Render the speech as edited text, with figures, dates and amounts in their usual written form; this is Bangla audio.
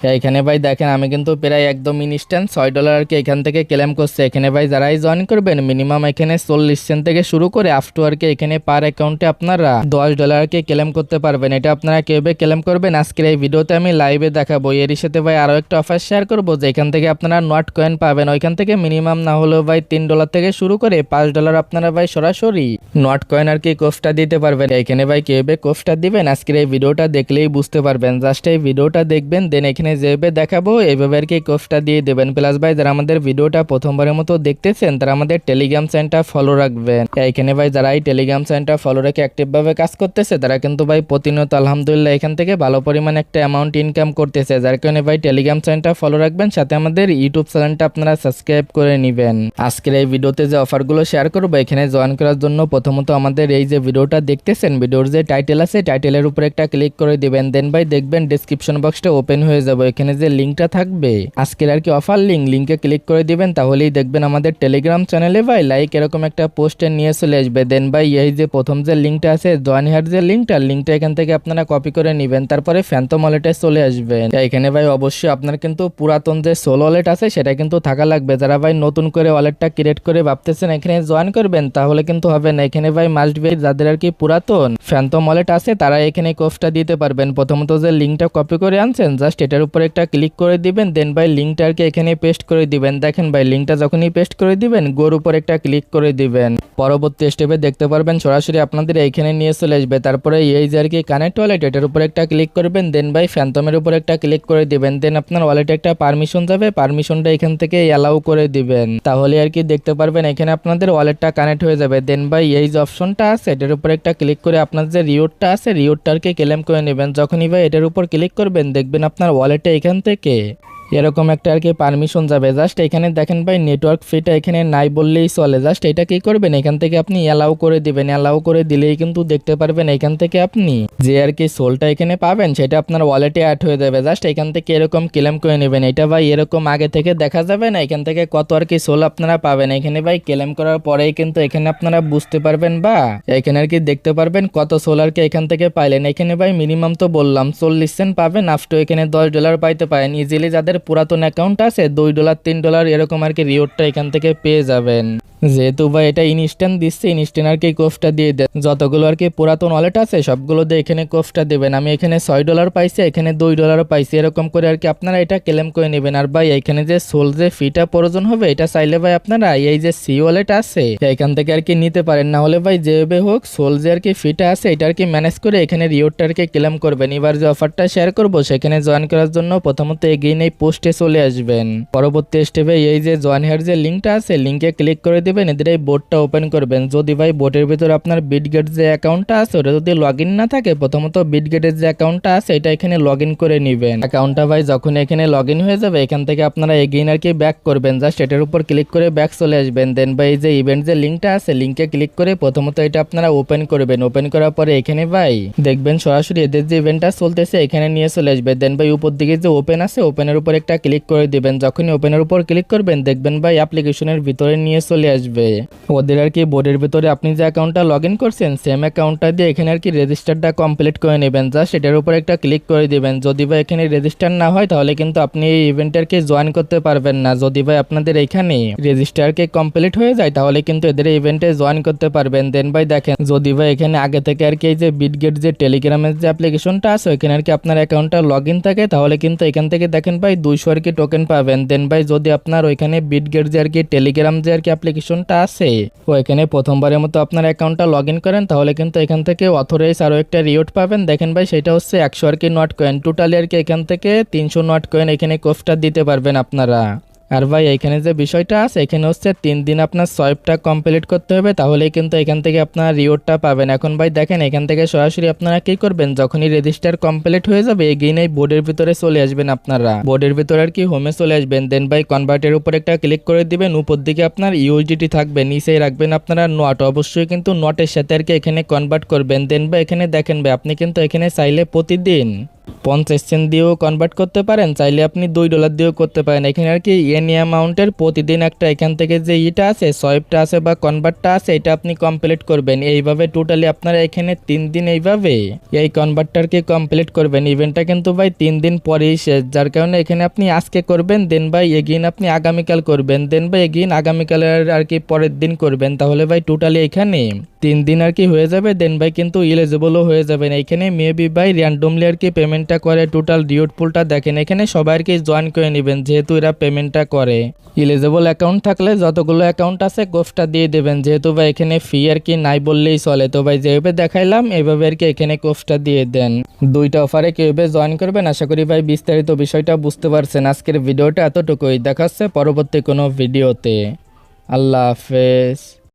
এখানে ভাই দেখেন আমি কিন্তু প্রায় একদম ইনস্ট্যান্ট $6 আর কি এখান থেকে ক্লেম করছে। এখানে ভাই যারাই জয়েন করবেন মিনিমাম এখানে 40 সেন্ট থেকে শুরু করে আপ টু আর কি এখানে পার অ্যাকাউন্টে আপনারা $10 আর কি ক্লেম করতে পারবেন। এটা আপনারা কিভাবে ক্লেম করবেন আজকের এই ভিডিওতে আমি লাইভে দেখাবো। এরই সাথে ভাই আরো একটা অফার শেয়ার করবো যে এখান থেকে আপনারা নট কয়েন পাবেন। ওইখান থেকে মিনিমাম না হলেও ভাই $3 থেকে শুরু করে $5 আপনারা ভাই সরাসরি নট কয়েন আর কি কোর্সটা দিতে পারবেন। এখানে ভাই কিভাবে কোর্সটা দিবেন আজকের এই ভিডিওটা দেখলেই বুঝতে পারবেন। জাস্ট এই ভিডিওটা দেখবেন, দেন এখানে যেভাবে দেখাবো এইভাবে আর কি কোর্সটা দিয়ে দেবেন। প্লাস ভাই যারা আমাদের ভিডিওটা প্রথমবারের মতো দেখতেছেন তারা আমাদের টেলিগ্রাম চ্যানেলটা ফলো রাখবেন। এখানে ভাই যারা এই টেলিগ্রাম চ্যানেলটা ফলো রেখে অ্যাক্টিভ ভাবে কাজ করতেছে তারা কিন্তু ভাই প্রতিনিয়ত আলহামদুলিল্লাহ এখান থেকে ভালো পরিমাণ একটা অ্যামাউন্ট ইনকাম করতেছে। যার কারণে ভাই টেলিগ্রাম চ্যানেলটা ফলো রাখবেন, সাথে আমাদের ইউটিউব চ্যানেলটা আপনারা সাবস্ক্রাইব করে নেবেন। আজকের এই ভিডিওতে যে অফারগুলো শেয়ার করবো এখানে জয়েন করার জন্য প্রথমত আমাদের এই যে ভিডিওটা দেখতেছেন ভিডিওর যে টাইটেল আছে টাইটেলের উপর একটা ক্লিক করে দিবেন। দেন ভাই দেখবেন ডেসক্রিপশন বক্সটা ওপেন হয়ে যাবে। এখানে যে লিঙ্কটা থাকবে আজকের আর কি অফার লিঙ্কে ক্লিক করে দিবেন, তাহলেই দেখবেন আমাদের টেলিগ্রাম চ্যানেলে ভাই লাইক এরকম একটা পোস্টে নিয়ে চলে আসবে। দেন ভাই এই যে প্রথম যে লিঙ্কটা আছে জয়েন হিয়ার যে লিঙ্কটা এখান থেকে আপনারা কপি করে নেবেন, তারপরে ফ্যান্টম ওয়ালেটে চলে আসবেন। এখানে ভাই অবশ্যই আপনার কিন্তু পুরাতন যে সোল ওয়ালেট আছে সেটা কিন্তু থাকা লাগবে। যারা ভাই নতুন করে ওয়ালেটটা ক্রিয়েট করে ভাবতেছেন এখানে জয়েন করবেন তাহলে কিন্তু হবে না। এখানে ভাই মাস্ট বি যাদের আর কি পুরাতন ফ্যান্টম ওয়ালেট আছে তারা এখানে কোর্সটা দিতে পারবেন। প্রথমত যে লিঙ্কটা কপি করে আনছেন জাস্ট এটার উপর একটা ক্লিক করে দিবেন, দেন ভাই লিঙ্কটা আর কি এখানে পেস্ট করে দিবেন। দেখেন ভাই লিঙ্কটা যখনই পেস্ট করে দিবেন গোর উপর একটা ক্লিক করে দিবেন। পরবর্তী স্টেপে দেখতে পারবেন সরাসরি আপনাদের এইখানে নিয়ে চলে আসবে। তারপরে এই যে আর কি কানেক্ট ওয়ালেট এটার উপর একটা ক্লিক করবেন, দেন ভাই ফ্যান্টমের উপর একটা ক্লিক করে দিবেন। দেন আপনার ওয়ালেটে একটা পারমিশন যাবে, পারমিশনটা এখান থেকে অ্যালাউ করে দিবেন। তাহলে আর কি দেখতে পারবেন এখানে আপনাদের ওয়ালেটটা কানেক্ট হয়ে যাবে। দেন ভাই এই যে অপশনটা আছে এটার উপর একটা ক্লিক করে আপনার যে রিওয়ার্ডটা আছে রিওয়ার্ডটা আর কি ক্লেম করে নেবেন। যখনই ভাই এটার উপর ক্লিক করবেন দেখবেন আপনার ওয়ালেটে এখান থেকে এরকম একটা আর কি পারমিশন যাবে। জাস্ট এখানে দেখেন ভাই নেটওয়ার্ক ফিটা এখানে নাই বললেই চলে। জাস্ট এটা কি করবেন এখান থেকে আপনি অ্যালাউ করে দিবেন। অ্যালাউ করে দিলেই কিন্তু দেখতে পারবেন এখান থেকে আপনি যে আর কি সোলটা এখানে পাবেন সেটা আপনার ওয়ালেটে অ্যাড হয়ে যাবে। জাস্ট এখান থেকে এরকম ক্লেম করে নেবেন। এটা ভাই এরকম আগে থেকে দেখা যাবে না এখান থেকে কত আর কি সোল আপনারা পাবেন। এখানে ভাই ক্লেম করার পরেই কিন্তু এখানে আপনারা বুঝতে পারবেন বা এখানে আর কি দেখতে পারবেন কত সোল আর কি এখান থেকে পাইলেন। এখানে ভাই মিনিমাম তো বললাম 40 সেন্ট পাবেন, আফটার এখানে $10 পাইতে পারেন ইজিলি। যাদের পুরাতন অ্যাকাউন্ট আছে $2 $3 এরকম আর কি রিওয়ার্ডটা এখান থেকে পেয়ে যাবেন। যেহেতু ভাই এটা ইনস্ট্যান্ট দিচ্ছে ইনস্ট্যান্ট আর কি কোর্সটা দিয়ে দেন। যতগুলো আর কি পুরাতন ওয়ালেট আছে সবগুলো দিয়ে এখানে কোর্সটা দেবেন। আমি এখানে $6 পাইছি, এখানে $2 পাইছি, এরকম করে আর কি আপনারা এটা ক্লেম করে নেবেন। আর ভাই এখানে যে সোল যে ফিটা প্রয়োজন হবে এটা চাইলে ভাই আপনারা এই যে সি ওয়ালেট আছে এখান থেকে আর কি নিতে পারেন। না হলে ভাই যেভাবে হোক সোল যে আর কি ফিটা আছে এটা আর কি ম্যানেজ করে এখানে রিওয়ার্ডটা আর কি ক্লেম করবেন। এবার যে অফারটা শেয়ার করবো সেখানে জয়েন করার জন্য প্রথমত এগেইন এই পোস্টে চলে আসবেন। পরবর্তী স্টেপে এই যে জয়েন হিয়ার যে লিঙ্কটা আছে লিঙ্কে ক্লিক করে দিবেন, এদের এই বোটটা ওপেন করবেন। যদি ভাই বোটের ভিতরে আপনার বিটগেট যে অ্যাকাউন্টটা আছে ওটা যদি লগ ইন না থাকে প্রথমত বিটগেটের যে অ্যাকাউন্টটা আছে এটা এখানে লগ ইন করে নেবেন। অ্যাকাউন্টটা ভাই যখন এখানে লগ ইন হয়ে যাবে এখান থেকে আপনারা এগেইন আর কি ব্যাক করবেন। জাস্ট এটার উপর ক্লিক করে ব্যাক চলে আসবেন। দেন ভাই যে ইভেন্ট যে লিঙ্কটা আছে লিঙ্কে ক্লিক করে প্রথমত এটা আপনারা ওপেন করবেন। ওপেন করার পরে এখানে ভাই দেখবেন সরাসরি এদের যে ইভেন্টটা চলতেছে এখানে নিয়ে চলে আসবে। দেন ভাই উপর দিকে যে ওপেন আছে ওপেনের উপর একটা ক্লিক করে দিবেন। যখনই ওপেনের উপর ক্লিক করবেন দেখবেন ভাই অ্যাপ্লিকেশনের ভিতরে নিয়ে চলে আসবে। ওদের আর কি বোর্ডের ভিতরে আপনি যে অ্যাকাউন্টটা লগ ইন করছেন সেম অ্যাকাউন্টটা দিয়ে এখানে আর কি রেজিস্টারটা কমপ্লিট করে নেবেন। জাস্ট এটার উপর একটা ক্লিক করে দিবেন। যদি ভাই এখানে রেজিস্টার না হয় তাহলে কিন্তু আপনি এই ইভেন্টেরকে জয়েন করতে পারবেন না। যদি ভাই আপনাদের এখানে রেজিস্টারকে কমপ্লিট হয়ে যায় তাহলে কিন্তু এদের ইভেন্টে জয়েন করতে পারবেন। দেন ভাই দেখেন যদি ভাই এখানে আগে থেকে আর কি এই যে বিটগেট যে টেলিগ্রামের যে অ্যাপ্লিকেশনটা আছে ওইখানে আর কি আপনার অ্যাকাউন্টটা লগ ইন থাকে তাহলে কিন্তু এখান থেকে দেখেন ভাই 200 আর কি টোকেন পাবেন। দেন ভাই যদি আপনার ওইখানে বিটগেট যে আর কি টেলিগ্রাম যে আর কি অ্যাপ্লিকেশনটা আছে ওইখানে প্রথমবারের মতো আপনার অ্যাকাউন্টটা লগ ইন করেন তাহলে কিন্তু এখান থেকে অথরাইজ আরও একটা রিওয়ার্ড পাবেন। দেখেন ভাই সেটা হচ্ছে 100 আর কি নট কয়েন। টোটালি আর কি এখান থেকে 300 নট কয়েন এখানে কোর্সটা দিতে পারবেন আপনারা। আর ভাই এখানে যে বিষয়টা আছে এখানে হচ্ছে 3 দিন আপনার সোয়াইপটা কমপ্লিট করতে হবে তাহলেই কিন্তু এখান থেকে আপনার রিওয়ার্ডটা পাবেন। এখন ভাই দেখেন এখান থেকে সরাসরি আপনারা কি করবেন যখনই রেজিস্টার কমপ্লিট হয়ে যাবে এগেইন এই বোর্ডের ভিতরে চলে আসবেন। আপনারা বোর্ডের ভিতরে আর কি হোমে চলে আসবেন। দেন ভাই কনভার্টের উপর একটা ক্লিক করে দিবেন। উপর দিকে আপনার ইউএসডিটি থাকবে, নিচেই রাখবেন আপনারা নট। অবশ্যই কিন্তু নটের সাথে আর কি এখানে কনভার্ট করবেন। দেন ভাই এখানে দেখেন ভাই আপনি কিন্তু এখানে চাইলে প্রতিদিন 50 সেন্ট দিয়েও কনভার্ট করতে পারেন, চাইলে আপনি $2 দিয়েও করতে পারেন। এখানে আর কি এনি অ্যামাউন্টের প্রতিদিন একটা এখান থেকে যে ইটা আছে সোয়াইপটা আছে বা কনভার্টটা আছে এটা আপনি কমপ্লিট করবেন। এইভাবে টোটালি আপনারা এখানে 3 দিন এইভাবে এই কনভার্টারকে কমপ্লিট করবেন। ইভেন্টটা কিন্তু ভাই 3 দিন পরেই শেষ, যার কারণে এখানে আপনি আজকে করবেন, দেন ভাই এগেইন আপনি আগামীকাল করবেন, দেন ভাই এগেইন আগামীকালের আর কি পরের দিন করবেন। তাহলে ভাই টোটালি এখানে 3 দিন আর কি হয়ে যাবে, দেন ভাই কিন্তু এলিজিবলও হয়ে যাবেন। এখানে মেবি ভাই র্যান্ডমলি আর কি পেমেন্টটা করে টোটাল ডিউট পুলটা দেখেন, এখানে সবাই আর কি জয়েন করে নেবেন যেহেতু এরা পেমেন্টটা করে। এলিজিবল অ্যাকাউন্ট থাকলে যতগুলো অ্যাকাউন্ট আছে কোফটা দিয়ে দেবেন, যেহেতু ভাই এখানে ফি আর কি নাই বললেই চলে। তো ভাই যেভাবে দেখাইলাম এইভাবে আর কি এখানে কোফটা দিয়ে দেন। দুইটা অফারে কিভাবে জয়েন করবেন আশা করি ভাই বিস্তারিত বিষয়টা বুঝতে পারছেন। আজকের ভিডিওটা এতটুকুই, দেখাচ্ছে পরবর্তী কোনো ভিডিওতে। আল্লাহ হাফেজ।